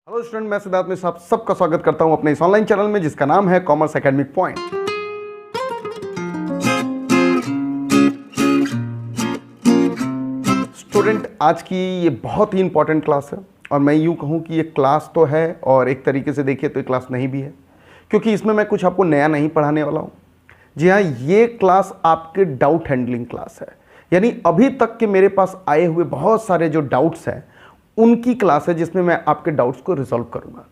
Hello student, मैं सिद्धार्थ मिश्रा आप सबका स्वागत करता हूं अपने इस ऑनलाइन चैनल में जिसका नाम है कॉमर्स एकेडमिक पॉइंट। स्टूडेंट, आज की ये बहुत ही इंपॉर्टेंट क्लास है और मैं यूं कहूं कि ये क्लास तो है और एक तरीके से देखिए तो ये क्लास नहीं भी है, क्योंकि इसमें मैं कुछ आपको नया नहीं पढ़ाने वाला हूं। जी हाँ, ये क्लास आपके डाउट हैंडलिंग क्लास है, यानी अभी तक के मेरे पास आए हुए बहुत सारे जो डाउट्स हैं उनकी क्लास है जिसमें मैं आपके डाउट्स को रिजॉल्व करूंगा।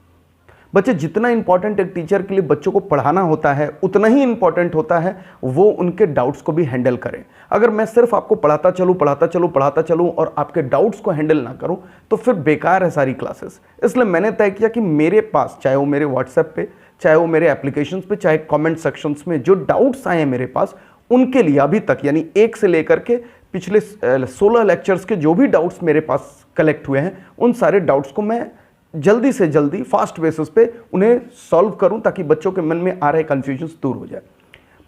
बच्चे, जितना इंपॉर्टेंट एक टीचर के लिए बच्चों को पढ़ाना होता है उतना ही इंपॉर्टेंट होता है वो उनके डाउट्स को भी हैंडल करें। अगर मैं सिर्फ आपको पढ़ाता चलूं और आपके डाउट्स को हैंडल ना करूं तो फिर बेकार है सारी क्लासेस। इसलिए मैंने तय किया कि मेरे पास, चाहे वो मेरे व्हाट्सएप पे, चाहे वो मेरे एप्लीकेशंस पे, चाहे कमेंट सेक्शंस में जो डाउट्स आए हैं मेरे पास, उनके लिए अभी तक यानी 1 से लेकर के पिछले 16 लेक्चर्स के जो भी डाउट्स मेरे पास कलेक्ट हुए हैं उन सारे डाउट्स को मैं जल्दी से जल्दी फास्ट बेसिस पे उन्हें सॉल्व करूं ताकि बच्चों के मन में आ रहे कंफ्यूजन्स दूर हो जाए।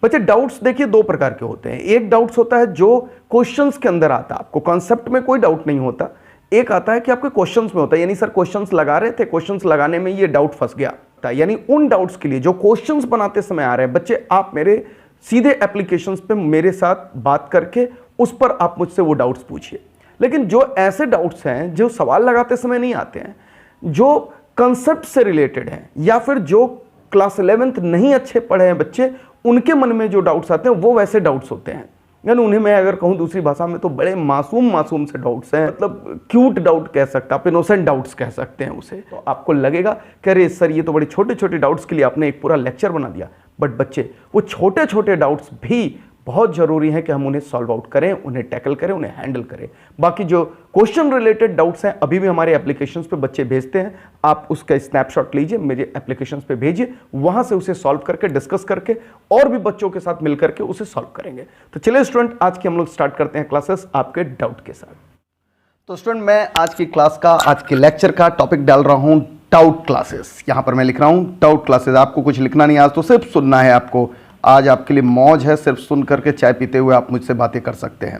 बच्चे, डाउट्स देखिए 2 प्रकार के होते हैं। एक डाउट्स होता है जो क्वेश्चंस के अंदर आता है, आपको कॉन्सेप्ट में कोई डाउट नहीं होता। एक आता है कि आपके क्वेश्चंस में होता है, यानी सर क्वेश्चंस लगा रहे थे, क्वेश्चंस लगाने में ये डाउट फंस गया, यानी उन डाउट्स के लिए जो क्वेश्चंस बनाते समय आ रहे हैं। बच्चे, आप मेरे सीधे एप्लीकेशंस पे मेरे साथ बात करके उस पर आप मुझसे वो डाउट्स पूछिए। लेकिन जो ऐसे डाउट्स हैं जो सवाल लगाते समय नहीं आते हैं, जो कंसेप्ट से रिलेटेड हैं, या फिर जो क्लास 11th नहीं अच्छे पढ़े हैं बच्चे, उनके मन में जो डाउट्स आते हैं वो वैसे डाउट्स होते हैं। यानी उन्हें मैं अगर कहूं दूसरी भाषा में तो बड़े मासूम से डाउट्स हैं, मतलब क्यूट डाउट कह सकते हैं आप, इनोसेंट डाउट्स कह सकते हैं उसे। तो आपको लगेगा कि अरे सर ये तो बड़े छोटे डाउट्स के लिए आपने एक पूरा लेक्चर बना दिया। बट बच्चे, वो छोटे डाउट्स भी बहुत जरूरी है कि हम उन्हें सॉल्व आउट करें, उन्हें टैकल करें, उन्हें हैंडल करें। बाकी जो क्वेश्चन रिलेटेड डाउट्स हैं अभी भी हमारे एप्लीकेशंस पे बच्चे भेजते हैं, आप उसका स्नैपशॉट लीजिए, मेरे एप्लीकेशंस पे भेजिए, वहां से उसे सॉल्व करके, डिस्कस करके और भी बच्चों के साथ मिलकर के उसे सॉल्व करेंगे। तो चलिए स्टूडेंट, आज की हम लोग स्टार्ट करते हैं क्लासेस आपके डाउट के साथ। तो स्टूडेंट, मैं आज की क्लास का, आज के लेक्चर का टॉपिक डाल रहा हूं डाउट क्लासेस। यहां पर मैं लिख रहा हूं डाउट क्लासेस। आपको कुछ लिखना नहीं, आज तो सिर्फ सुनना है आपको। आज आपके लिए मौज है, सिर्फ सुन करके चाय पीते हुए आप मुझसे बातें कर सकते हैं।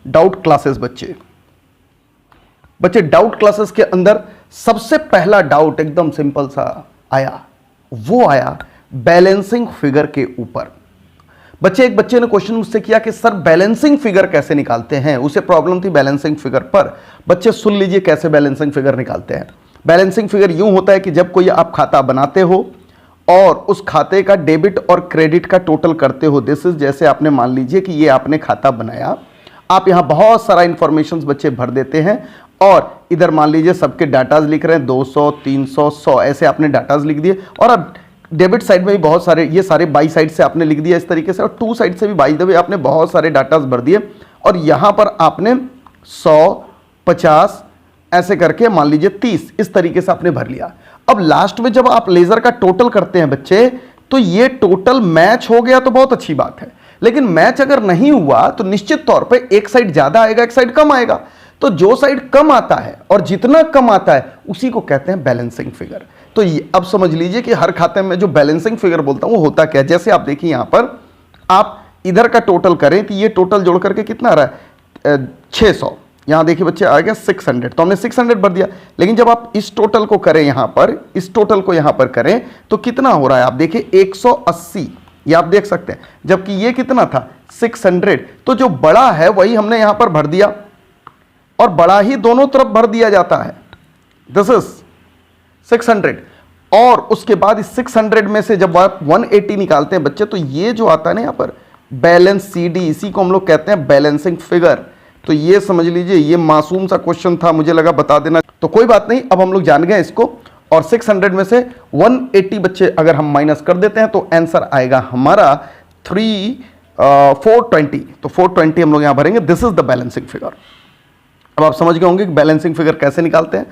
डाउट क्लासेस बच्चे, डाउट क्लासेस के अंदर सबसे पहला डाउट एकदम सिंपल सा आया, वो आया बैलेंसिंग फिगर के ऊपर। बच्चे, एक बच्चे ने क्वेश्चन मुझसे किया कि सर बैलेंसिंग फिगर कैसे निकालते हैं, उसे प्रॉब्लम थी बैलेंसिंग फिगर पर। बच्चे सुन लीजिए कैसे बैलेंसिंग फिगर निकालते हैं। बैलेंसिंग फिगर यूं होता है कि जब कोई आप खाता बनाते हो और उस खाते का डेबिट और क्रेडिट का टोटल करते हो। दिस इज, जैसे आपने मान लीजिए कि ये आपने खाता बनाया, आप यहां बहुत सारा इंफॉर्मेशन बच्चे भर देते हैं और इधर मान लीजिए सबके डाटाज लिख रहे हैं, 200, 300, 100 ऐसे आपने डाटाज लिख दिए। और अब डेबिट साइड में भी बहुत सारे, ये सारे बाई साइड से आपने लिख दिया इस तरीके से, और टू साइड से भी बाई द वे आपने बहुत सारे डाटाज भर दिए। और यहां पर आपने 100, 50 ऐसे करके मान लीजिए 30 इस तरीके से आपने भर लिया। अब लास्ट में जब आप लेजर का टोटल करते हैं बच्चे, तो ये टोटल मैच हो गया तो बहुत अच्छी बात है, लेकिन मैच अगर नहीं हुआ तो निश्चित तौर पे एक साइड ज्यादा आएगा, एक साइड कम आएगा। तो जो साइड कम आता है और जितना कम आता है उसी को कहते हैं बैलेंसिंग फिगर। तो अब समझ लीजिए कि हर खाते में जो बैलेंसिंग फिगर बोलता हूं वो होता क्या है। जैसे आप देखिए यहां पर आप इधर का टोटल करें तो ये टोटल जोड़ करके कितना आ रहा है, 600। यहां देखिए बच्चे आ गया 600, तो हमने 600 भर दिया। लेकिन जब आप इस टोटल को करें, यहां पर इस टोटल को यहां पर करें तो कितना हो रहा है, आप देखिए 180, ये आप देख सकते हैं, जबकि ये कितना था 600। तो जो बड़ा है वही हमने यहां पर भर दिया और बड़ा ही दोनों तरफ भर दिया जाता है। This is 600। और उसके बाद इस 600 में से जब आप 180 निकालते हैं बच्चे, तो ये जो आता है ना यहां पर बैलेंस CD, इसी को हम लोग कहते हैं बैलेंसिंग फिगर। तो ये समझ लीजिए, ये मासूम सा क्वेश्चन था, मुझे लगा बता देना, तो कोई बात नहीं, अब हम लोग जान गए इसको। और 600 में से 180 बच्चे अगर हम माइनस कर देते हैं तो आंसर आएगा हमारा 420। तो 420 हम लोग यहां भरेंगे। This is the balancing figure. अब आप समझ गए होंगे कि बैलेंसिंग फिगर कैसे निकालते हैं।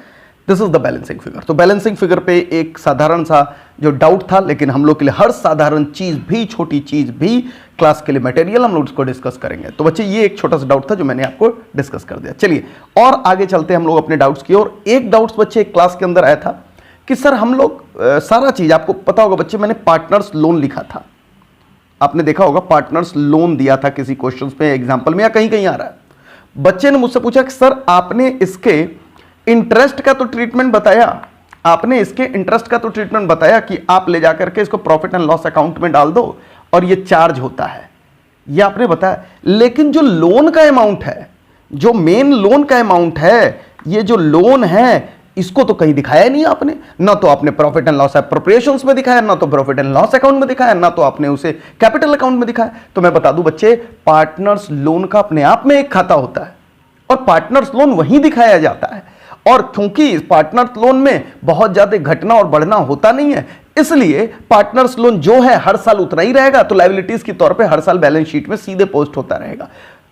This is the balancing figure. तो बैलेंसिंग फिगर पे एक साधारण सा जो डाउट था, लेकिन हम लोग के लिए हर साधारण चीज भी, छोटी चीज भी क्लास के लिए मटेरियल, हम लोग इसको डिस्कस करेंगे। तो बच्चे, ये एक छोटा सा डाउट था जो मैंने आपको डिस्कस कर दिया। चलिए और आगे चलते हैं हम लोग अपने डाउट्स की ओर। एक डाउट्स बच्चे एक क्लास के अंदर आया था कि सर हम लोग सारा चीज, आपको पता होगा बच्चे, मैंने पार्टनर्स लोन लिखा था, आपने देखा होगा पार्टनर्स लोन दिया था किसी क्वेश्चन पे, एग्जाम्पल में या कहीं कहीं आ रहा है। बच्चे ने मुझसे पूछा कि सर आपने इसके इंटरेस्ट का तो ट्रीटमेंट बताया, आपने इसके इंटरेस्ट का तो ट्रीटमेंट बताया कि आप ले जाकर के इसको प्रॉफिट एंड लॉस अकाउंट में डाल दो और ये चार्ज होता है, ये आपने बताया। लेकिन जो लोन का अमाउंट है, जो मेन लोन का अमाउंट है, ये जो लोन है, इसको तो कहीं दिखाया नहीं आपने। ना तो आपने प्रॉफिट एंड लॉस एप्रोप्रिएशंस में दिखाया, ना तो प्रॉफिट एंड लॉस अकाउंट में दिखाया, ना तो आपने उसे कैपिटल अकाउंट में दिखाया। तो मैं बता दूं बच्चे, पार्टनर्स लोन का अपने आप में एक खाता होता है और पार्टनर्स लोन वहीं दिखाया जाता है। और क्योंकि इस पार्टनर्स लोन में बहुत ज्यादा घटना और बढ़ना होता नहीं है, इसलिए पार्टनर्स लोन जो है हर साल उतना ही रहेगा, तो लायबिलिटीज के तौर पे हर साल बैलेंस शीट में सीधे पोस्ट होता रहेगा।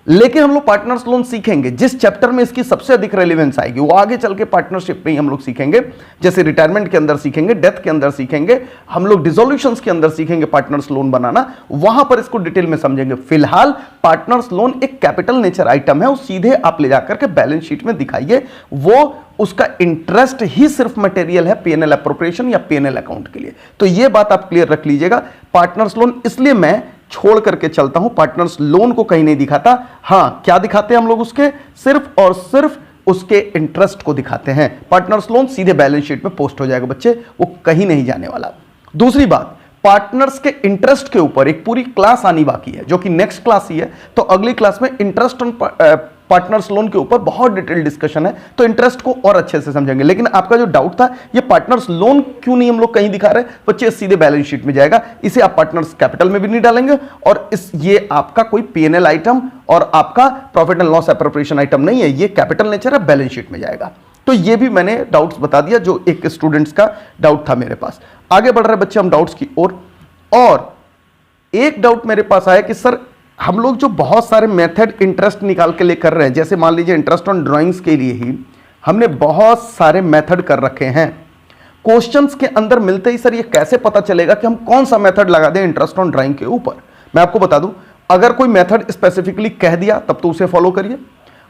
लेकिन हम लोग पार्टनर्स लोन सीखेंगे, जिस चैप्टर में इसकी सबसे अधिक रेलेवेंस आएगी वो आगे चल के पार्टनरशिप में ही हम लोग सीखेंगे। जैसे रिटायरमेंट के अंदर सीखेंगे, डेथ के अंदर सीखेंगे, हम लोग डिसोल्यूशंस के अंदर सीखेंगे पार्टनर्स लोन बनाना, वहां पर इसको डिटेल में समझेंगे। फिलहाल पार्टनर्स लोन एक कैपिटल नेचर आइटम है, वो सीधे आप ले जाकर के बैलेंस शीट में दिखाइए। वो उसका इंटरेस्ट ही सिर्फ मटेरियल है पीएनएल एप्रोप्रिएशन या पीएनएल अकाउंट के लिए। तो ये बात आप क्लियर रख लीजिएगा। पार्टनर्स लोन इसलिए मैं छोड़ करके चलता हूं, पार्टनर्स लोन को कहीं नहीं दिखाता। हां, क्या दिखाते हैं हम लोग उसके? सिर्फ और सिर्फ उसके इंटरेस्ट को दिखाते हैं। पार्टनर्स लोन सीधे बैलेंस शीट में पोस्ट हो जाएगा बच्चे, वो कहीं नहीं जाने वाला। दूसरी बात, पार्टनर्स के इंटरेस्ट के ऊपर एक पूरी क्लास आनी बाकी है, जो कि नेक्स्ट क्लास ही है। तो अगली क्लास में इंटरेस्ट ऑन पार्टनर्स लोन के ऊपर बहुत डिटेल डिस्कशन है, तो इंटरेस्ट को और अच्छे से समझेंगे। लेकिन आपका जो डाउट था, ये पार्टनर्स लोन क्यों नहीं हम लोग कहीं दिखा रहे, बच्चे सीधे बैलेंस शीट में जाएगा, इसे आप पार्टनर्स कैपिटल में भी नहीं डालेंगे, और ये आपका कोई पीएनएल आइटम और आपका profit and loss appropriation item नहीं है, ये कैपिटल नेचर है, बैलेंस शीट में जाएगा। तो ये भी मैंने डाउट्स बता दिया, जो एक स्टूडेंट्स का डाउट था मेरे पास। आगे बढ़ रहे बच्चे हम डाउट्स की ओर, और एक डाउट मेरे पास आया कि सर हम लोग जो बहुत सारे मेथड इंटरेस्ट निकाल के लिए कर रहे हैं, जैसे मान लीजिए इंटरेस्ट ऑन ड्राइंग्स के लिए ही हमने बहुत सारे मेथड कर रखे हैं, क्वेश्चंस के अंदर मिलते ही सर ये कैसे पता चलेगा कि हम कौन सा मेथड लगा दें इंटरेस्ट ऑन ड्राइंग के ऊपर? मैं आपको बता दूं, अगर कोई मेथड स्पेसिफिकली कह दिया तब तो उसे फॉलो करिए,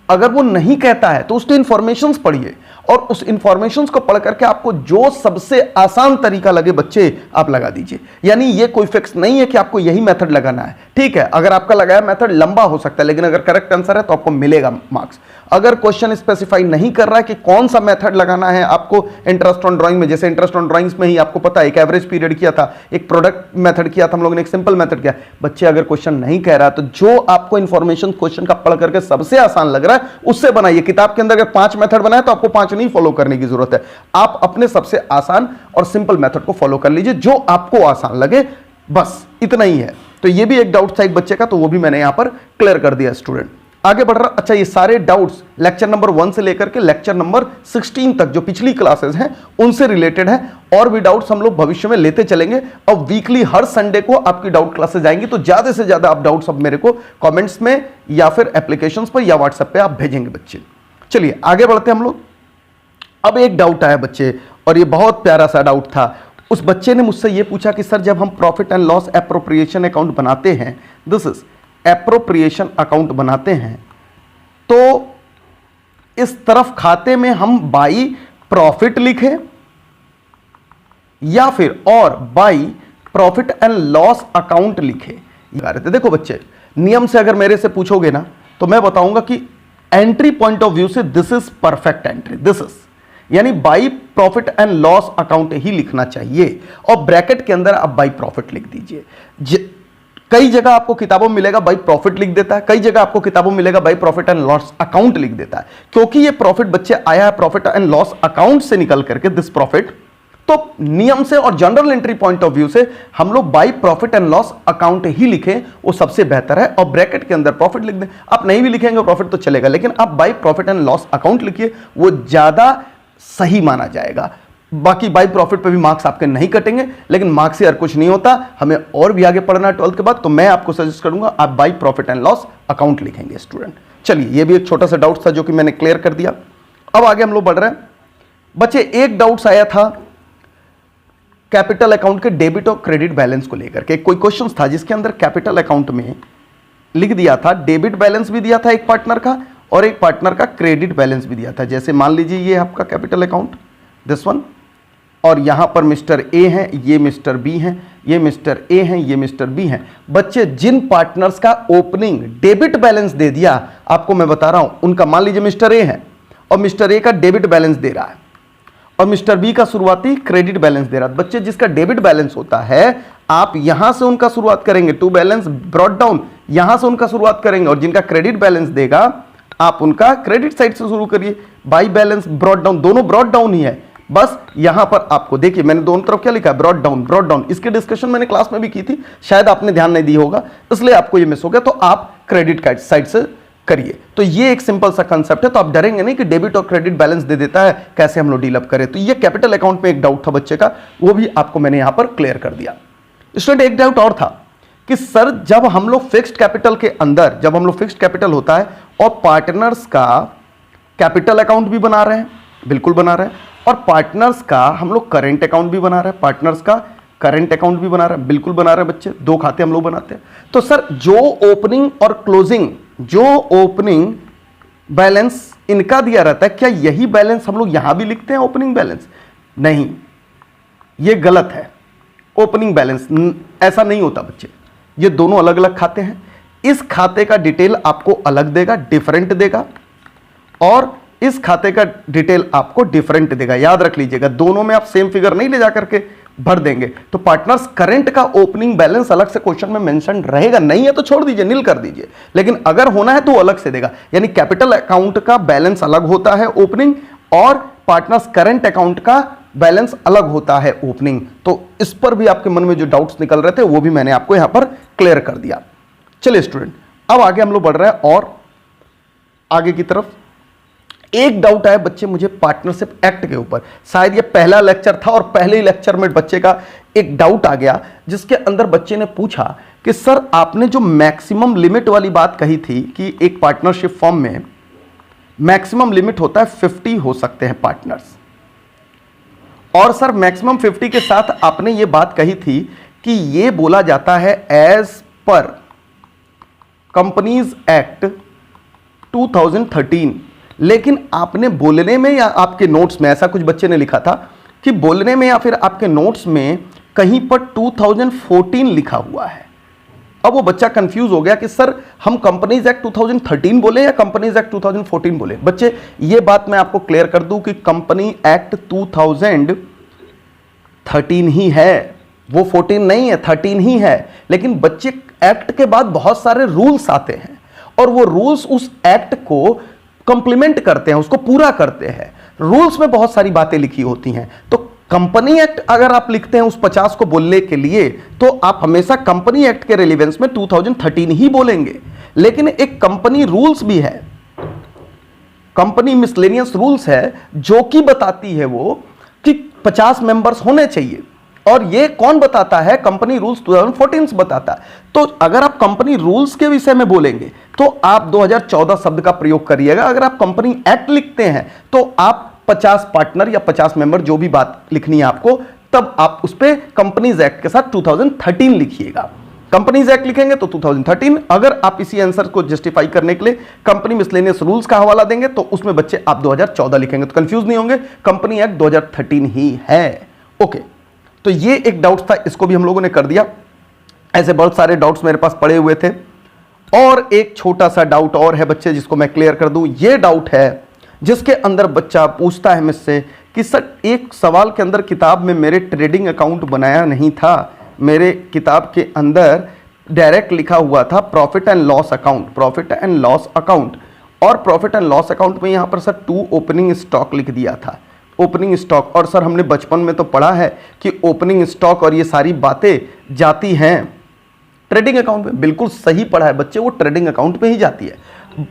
अगर वो नहीं कहता है तो उसके इंफॉर्मेशंस पढ़िए, और उस इंफॉर्मेशंस को पढ़ करके आपको जो सबसे आसान तरीका लगे बच्चे आप लगा दीजिए। यानी ये कोई फिक्स नहीं है कि आपको यही मेथड लगाना है। ठीक है, अगर आपका लगाया मेथड लंबा हो सकता है, लेकिन अगर करेक्ट आंसर है तो आपको मिलेगा मार्क्स। अगर क्वेश्चन स्पेसिफाई नहीं कर रहा है कि कौन सा मेथड लगाना है आपको इंटरेस्ट ऑन ड्राइंग में, जैसे इंटरेस्ट ऑन ड्राइंग्स में ही आपको पता है एक एवरेज पीरियड किया था, एक प्रोडक्ट मेथड किया था हम लोगों ने, एक सिंपल मेथड किया। बच्चे अगर क्वेश्चन नहीं कह रहा तो जो आपको इंफॉर्मेशन क्वेश्चन का पढ़ करके सबसे आसान लग रहा है उससे बनाइए। किताब के अंदर अगर 5 मेथड बनाए तो आपको 5 नहीं फॉलो करने की जरूरत है, आप अपने सबसे आसान और सिंपल मेथड को फॉलो कर लीजिए, जो आपको आसान लगे, बस इतना ही है। तो ये भी एक डाउट था एक बच्चे का, तो वो भी मैंने यहां पर क्लियर कर दिया स्टूडेंट। आगे बढ़ रहा। अच्छा, ये सारे डाउट्स लेक्चर नंबर 1 से लेकर के लेक्चर नंबर 16 तक जो पिछली क्लासेस हैं उनसे रिलेटेड है, और भी डाउट्स हम लोग भविष्य में लेते चलेंगे। अब वीकली हर संडे को आपकी डाउट क्लासेस आएंगी, तो ज्यादा से ज्यादा आप डाउट्स अब मेरे को कमेंट्स में या फिर एप्लीकेशंस पर या व्हाट्सएप पे आप भेजेंगे बच्चे। चलिए आगे बढ़ते हैं हम लोग। अब एक डाउट आया बच्चे, और ये बहुत प्यारा सा डाउट था। उस बच्चे ने मुझसे ये पूछा कि सर जब हम profit and loss appropriation account बनाते हैं, दिस इज एप्रोप्रिएशन अकाउंट बनाते हैं, तो इस तरफ खाते में हम बाई प्रॉफिट लिखें या फिर और by profit and loss account लिखें? देखो बच्चे, नियम से अगर मेरे से पूछोगे ना तो मैं बताऊंगा कि एंट्री पॉइंट ऑफ व्यू से this is perfect entry, this is यानी by profit and loss account ही लिखना चाहिए, और ब्रैकेट के अंदर आप बाई प्रॉफिट लिख दीजिए। कई जगह आपको किताबों में मिलेगा बाई प्रॉफिट लिख देता है, कई जगह आपको किताबों में मिलेगा by profit and loss account लिख देता है। क्योंकि ये प्रॉफिट बच्चे आया है प्रॉफिट एंड लॉस अकाउंट से निकल करके, दिस प्रॉफिट, तो नियम से और general entry point of view से हम लोग by profit and loss account ही लिखें, वो सबसे बेहतर है, और ब्रैकेट के अंदर प्रॉफिट लिख दें। आप नहीं भी लिखेंगे प्रॉफिट तो चलेगा, लेकिन आप by profit and loss account लिखिए, वो ज्यादा सही माना जाएगा। बाकी बाई प्रॉफिट पे भी मार्क्स आपके नहीं कटेंगे, लेकिन मार्क्स से हर कुछ नहीं होता, हमें और भी आगे पढ़ना है 12th के बाद, तो मैं आपको सजेस्ट करूंगा आप by profit and loss account लिखेंगे स्टूडेंट। चलिए, ये भी एक छोटा सा डाउट था जो कि मैंने क्लियर कर दिया। अब आगे हम लोग बढ़ रहे हैं बच्चे। एक डाउट्स आया था कैपिटल अकाउंट के डेबिट और क्रेडिट बैलेंस को लेकर के। कोई क्वेश्चन था जिसके अंदर कैपिटल अकाउंट में लिख दिया था, डेबिट बैलेंस भी दिया था एक पार्टनर का, और एक पार्टनर का क्रेडिट बैलेंस भी दिया था। जैसे मान लीजिए ये आपका कैपिटल अकाउंट, दिस वन, और यहां पर मिस्टर ए हैं, ये मिस्टर बी हैं, ये मिस्टर ए हैं, ये मिस्टर बी हैं। बच्चे, जिन पार्टनर्स का ओपनिंग डेबिट बैलेंस दे दिया, आपको मैं बता रहा हूं, उनका मान लीजिए मिस्टर ए है और मिस्टर ए का डेबिट बैलेंस दे रहा है, और मिस्टर बी का शुरुआती क्रेडिट बैलेंस दे रहा है। बच्चे जिसका डेबिट बैलेंस होता है आप यहां से उनका शुरुआत करेंगे, टू बैलेंस ब्रॉट डाउन, यहां से उनका शुरुआत करेंगे, और जिनका क्रेडिट बैलेंस देगा आप उनका क्रेडिट साइड से शुरू करिए। बाई बैलेंस ब्रॉट डाउन, दोनों ब्रॉट डाउन ही है, बस यहां पर आपको देखिए मैंने दोनों तरफ क्या लिखा है, ब्रॉट डाउन ब्रॉट डाउन। इसकी डिस्कशन मैंने क्लास में भी की थी, शायद आपने ध्यान नहीं दी होगा इसलिए आपको ये मिस हो गया, तो आप क्रेडिट कार्ड साइड से करिए। तो ये एक सिंपल सा कंसेप्ट है, तो आप डरेंगे नहीं कि डेबिट और क्रेडिट बैलेंस दे देता है, कैसे हम लोग डील अप करें। तो ये कैपिटल अकाउंट में एक डाउट था बच्चे का, वो भी आपको मैंने यहां पर क्लियर कर दिया। स्टूडेंट एक डाउट और था कि सर जब हम लोग फिक्स्ड कैपिटल के अंदर, जब हम लोग फिक्स्ड कैपिटल होता है और पार्टनर्स का कैपिटल अकाउंट भी बना रहे हैं, बिल्कुल बना रहे हैं, और पार्टनर्स का हम लोग करेंट अकाउंट भी बना रहे हैं, पार्टनर्स का करंट अकाउंट भी बना रहे हैं, बिल्कुल बना रहे हैं बच्चे, दो खाते हम लोग बनाते हैं। तो सर जो ओपनिंग और क्लोजिंग, जो ओपनिंग बैलेंस इनका दिया रहता है, क्या यही बैलेंस हम लोग यहां भी लिखते हैं ओपनिंग बैलेंस? नहीं, ये गलत है। ओपनिंग बैलेंस ऐसा नहीं होता बच्चे, ये दोनों अलग अलग खाते हैं। इस खाते का डिटेल आपको अलग देगा, डिफरेंट देगा, और इस खाते का डिटेल आपको डिफरेंट देगा। याद रख लीजिएगा, दोनों में आप सेम फिगर नहीं ले जाकर के भर देंगे। तो पार्टनर्स करंट का ओपनिंग बैलेंस अलग से क्वेश्चन में मेंशन रहेगा, नहीं है तो छोड़ दीजिए, नील कर दीजिए, लेकिन अगर होना है तो अलग से देगा। यानी कैपिटल अकाउंट का बैलेंस अलग होता है ओपनिंग, और पार्टनर्स करंट अकाउंट का बैलेंस अलग होता है ओपनिंग। तो इस पर भी आपके मन में जो डाउट्स निकल रहे थे वो भी मैंने आपको यहां पर क्लियर कर दिया। चलिए स्टूडेंट, अब आगे हम लोग बढ़ रहे हैं और आगे की तरफ। एक डाउट आया बच्चे मुझे पार्टनरशिप एक्ट के ऊपर, शायद ये पहला लेक्चर था और पहले ही लेक्चर में बच्चे का एक डाउट आ गया, जिसके अंदर बच्चे ने पूछा कि सर आपने जो मैक्सिमम लिमिट वाली बात कही थी कि एक पार्टनरशिप फॉर्म में मैक्सिमम लिमिट होता है 50 हो सकते हैं पार्टनर्स, और सर मैक्सिमम 50 के साथ आपने ये बात कही थी कि ये बोला जाता है एज पर कंपनीज एक्ट 2013, लेकिन आपने बोलने में या आपके नोट्स में ऐसा कुछ बच्चे ने लिखा था कि बोलने में या फिर आपके नोट्स में कहीं पर 2014 लिखा हुआ है। अब वो बच्चा कंफ्यूज हो गया कि सर हम कंपनीज एक्ट 2013 बोले या कंपनीज एक्ट 2014 बोले। बच्चे ये बात मैं आपको क्लियर कर दूं कि कंपनी एक्ट 2013 ही है, वो 14 नहीं है, 13 ही है। लेकिन बच्चे एक्ट के बाद बहुत सारे रूल्स आते हैं और वो रूल्स उस एक्ट को कंप्लीमेंट करते हैं, उसको पूरा करते हैं। रूल्स में बहुत सारी बातें लिखी होती हैं, तो कंपनी एक्ट अगर आप लिखते हैं उस 50 को बोलने के लिए तो आप हमेशा कंपनी एक्ट के रिलेवेंस में 2013 ही बोलेंगे। लेकिन एक कंपनी रूल्स भी है, कंपनी मिसलेनियस रूल्स है, जो कि बताती है वो कि 50 मेंबर्स होने चाहिए, और ये कौन बताता है? कंपनी रूल्स 2014 से बताता है। तो अगर आप कंपनी रूल्स के विषय में बोलेंगे तो आप 2014 शब्द का प्रयोग करिएगा। अगर आप कंपनी एक्ट लिखते हैं तो आप 50 पार्टनर या 50 मेंबर जो भी बात लिखनी है आपको, तब आप उस पर कंपनीज एक्ट के साथ 2013 लिखिएगा। कंपनीज एक्ट लिखेंगे तो 2013। अगर आप इसी आंसर को जस्टिफाई करने के लिए कंपनी मिसलेनियस रूल्स का हवाला देंगे तो उसमें बच्चे आप 2014 लिखेंगे, तो कंफ्यूज नहीं होंगे, कंपनी एक्ट 2013 ही है। ओके, तो ये एक डाउट था, इसको भी हम लोगों ने कर दिया। ऐसे बहुत सारे डाउट्स मेरे पास पड़े हुए थे, और एक छोटा सा डाउट और है बच्चे जिसको मैं क्लियर कर दूं। ये डाउट है जिसके अंदर बच्चा पूछता है मुझसे कि सर एक सवाल के अंदर किताब में मेरे ट्रेडिंग अकाउंट बनाया नहीं था, मेरे किताब के अंदर डायरेक्ट लिखा हुआ था profit and loss account, profit and loss account, और प्रॉफिट एंड लॉस अकाउंट में यहाँ पर सर 2 ओपनिंग स्टॉक लिख दिया था, ओपनिंग स्टॉक। और सर हमने बचपन में तो पढ़ा है कि ओपनिंग स्टॉक और ये सारी बातें जाती हैं ट्रेडिंग अकाउंट में। बिल्कुल सही पढ़ा है बच्चे, वो ट्रेडिंग अकाउंट में ही जाती है।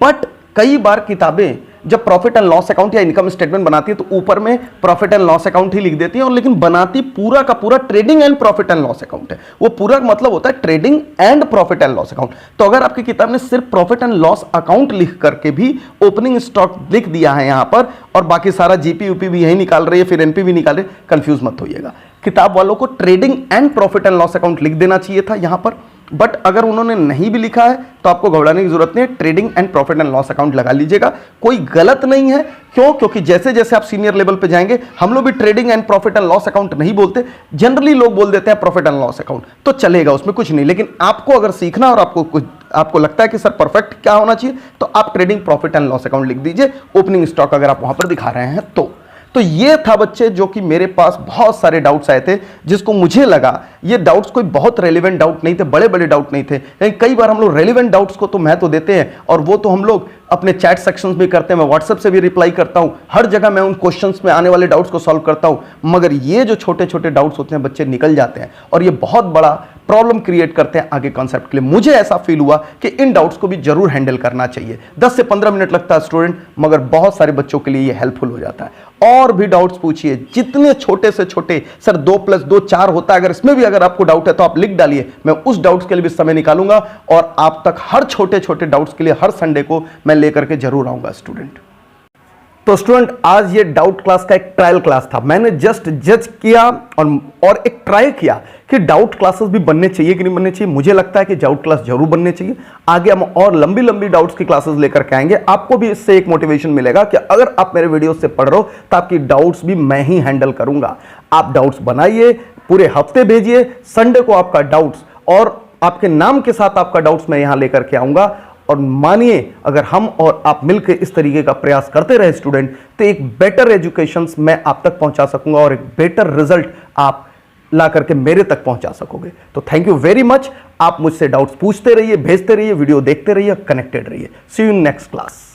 बट कई बार किताबें जब प्रॉफिट एंड लॉस अकाउंट या इनकम स्टेटमेंट बनाती है तो ऊपर में प्रॉफिट एंड लॉस अकाउंट ही लिख देती है, और लेकिन बनाती पूरा का पूरा trading and profit and loss account है। वो पूरा का मतलब होता है trading and profit and loss account. तो अगर आपकी किताब ने सिर्फ प्रॉफिट एंड लॉस अकाउंट लिख करके भी ओपनिंग स्टॉक लिख दिया है यहाँ पर, और बाकी सारा जीपी यूपी भी यही निकाल रही है, फिर एनपी भी निकाल रही है, कंफ्यूज मत होइएगा। किताब वालों को trading and profit and loss account लिख देना चाहिए था यहाँ पर, बट अगर उन्होंने नहीं भी लिखा है तो आपको घबराने की जरूरत नहीं है, trading and profit and loss account लगा लीजिएगा, कोई गलत नहीं है। क्यों? क्योंकि जैसे जैसे आप सीनियर लेवल पे जाएंगे, हम लोग भी trading and profit and loss account नहीं बोलते, जनरली लोग बोल देते हैं प्रॉफिट एंड लॉस अकाउंट, तो चलेगा, उसमें कुछ नहीं। लेकिन आपको अगर सीखना और आपको लगता है कि सर परफेक्ट क्या होना चाहिए, तो आप trading profit and loss account लिख दीजिए, ओपनिंग स्टॉक अगर आप वहां पर दिखा रहे हैं तो। तो ये था बच्चे जो कि मेरे पास बहुत सारे डाउट्स आए थे, जिसको मुझे लगा ये डाउट्स कोई बहुत रेलिवेंट डाउट नहीं थे, बड़े बड़े डाउट नहीं थे। लेकिन कई बार हम लोग रेलिवेंट डाउट्स को तो महत्व देते हैं, और वो तो हम लोग अपने चैट सेक्शंस में करते हैं, मैं व्हाट्सएप से भी रिप्लाई करता हूं, हर जगह मैं उन क्वेश्चंस में आने वाले डाउट्स को सॉल्व करता हूं। मगर ये जो छोटे छोटे डाउट्स होते हैं बच्चे निकल जाते हैं, और ये बहुत बड़ा प्रॉब्लम क्रिएट करते हैं आगे कॉन्सेप्ट के लिए। मुझे ऐसा फील हुआ कि इन डाउट्स को भी जरूर हैंडल करना चाहिए। 10 से 15 मिनट लगता है स्टूडेंट, मगर बहुत सारे बच्चों के लिए ये हेल्पफुल हो जाता है। और भी डाउट्स पूछिए, जितने छोटे से छोटे, सर 2+2 4 होता है, अगर इसमें भी अगर आपको डाउट है तो आप लिख डालिए, मैं उस डाउट्स के लिए भी समय निकालूंगा, और आप तक हर छोटे छोटे डाउट्स के लिए हर संडे को मैं लेकर के जरूर आऊंगा स्टूडेंट। तो स्टूडेंट, आज ये डाउट क्लास का एक ट्रायल क्लास था। मैंने जस्ट जज किया और एक ट्राई किया कि डाउट क्लासेस भी बनने चाहिए कि नहीं बनने चाहिए। मुझे लगता है कि डाउट क्लास जरूर बनने चाहिए। आगे हम और लंबी लंबी डाउट्स की क्लासेस लेकर के आएंगे। आपको भी इससे एक मोटिवेशन मिलेगा कि अगर आप मेरे वीडियो से पढ़ रहे हो तो आपकी डाउट्स भी मैं ही हैंडल करूंगा। आप डाउट्स बनाइए, पूरे हफ्ते भेजिए, संडे को आपका डाउट्स और आपके नाम के साथ आपका डाउट्स मैं यहां लेकर के आऊंगा। और मानिए, अगर हम और आप मिलकर इस तरीके का प्रयास करते रहे स्टूडेंट, तो एक बेटर एजुकेशन मैं आप तक पहुंचा सकूंगा, और एक बेटर रिजल्ट आप ला करके मेरे तक पहुंचा सकोगे। तो थैंक यू वेरी मच। आप मुझसे डाउट्स पूछते रहिए, भेजते रहिए, वीडियो देखते रहिए, कनेक्टेड रहिए। सी यू इन नेक्स्ट क्लास।